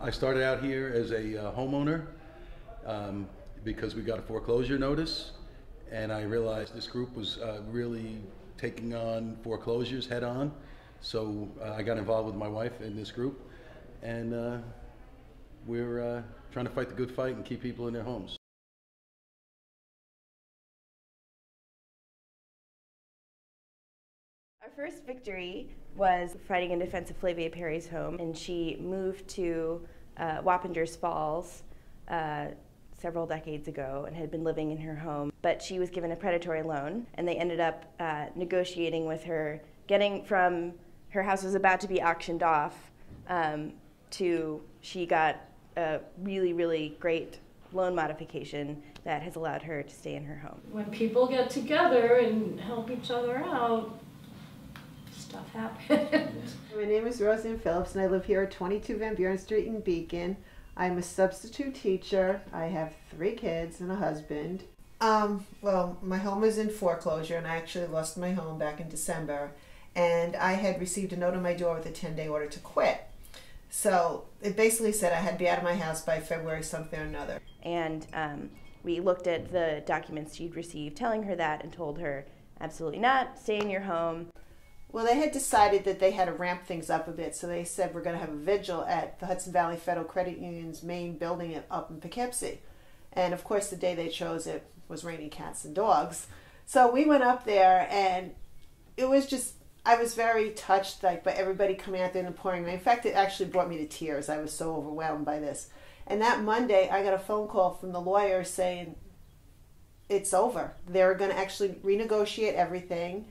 I started out here as a homeowner because we got a foreclosure notice, and I realized this group was really taking on foreclosures head on. So I got involved with my wife in this group, and we're trying to fight the good fight and keep people in their homes. Our first victory was fighting in defense of Flavia Perry's home, and she moved to Wappingers Falls several decades ago and had been living in her home, but she was given a predatory loan, and they ended up negotiating with her, getting from her house was about to be auctioned off to she got a really, really great loan modification that has allowed her to stay in her home. When people get together and help each other out, stuff happens. My name is Roseanne Phillips, and I live here at 22 Van Buren Street in Beacon. I'm a substitute teacher. I have 3 kids and a husband. Well, my home is in foreclosure, and I actually lost my home back in December. And I had received a note on my door with a 10-day order to quit. So it basically said I had to be out of my house by February something or another. And we looked at the documents she'd received telling her that and told her, absolutely not, stay in your home. Well, they had decided that they had to ramp things up a bit, so they said we're going to have a vigil at the Hudson Valley Federal Credit Union's main building up in Poughkeepsie. And of course the day they chose it was raining cats and dogs. So we went up there, and it was just, I was very touched by everybody coming out there in the pouring rain. In fact, it actually brought me to tears. I was so overwhelmed by this. And that Monday, I got a phone call from the lawyer saying it's over. They're going to actually renegotiate everything.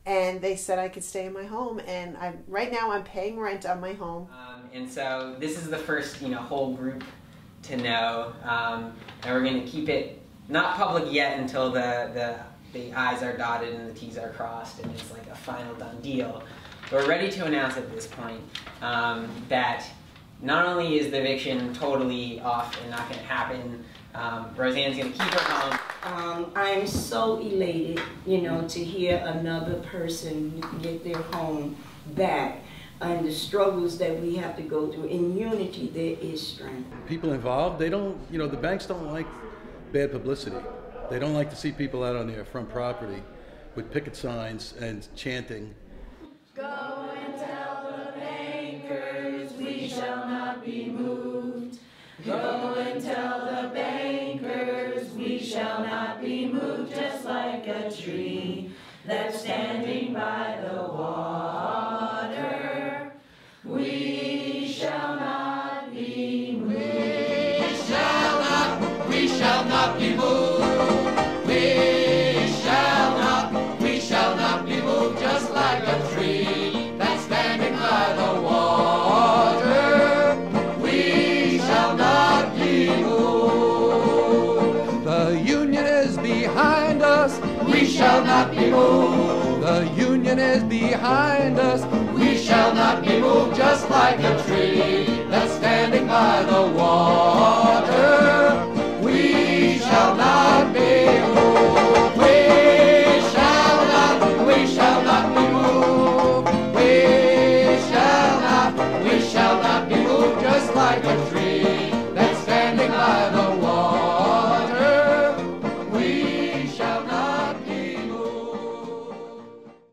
And they said I could stay in my home, and right now I'm paying rent on my home. And so this is the first, whole group to know, and we're going to keep it not public yet until the I's are dotted and the T's are crossed, and it's like a final done deal. But we're ready to announce at this point that not only is the eviction totally off and not going to happen, Roseanne's going to keep her home. I'm so elated, to hear another person get their home back, and the struggles that we have to go through. In unity, there is strength. People involved, they don't, the banks don't like bad publicity. They don't like to see people out on their front property with picket signs and chanting. Go and tell the bankers we shall not be moved. Go and tell the bankers we shall not be moved, just like a tree that's standing by the water. We shall not be moved. We shall not be moved. We shall not be moved, just like a tree that's standing by the water. We shall not be moved. The Union is behind us. We shall not be moved. The Union is behind us.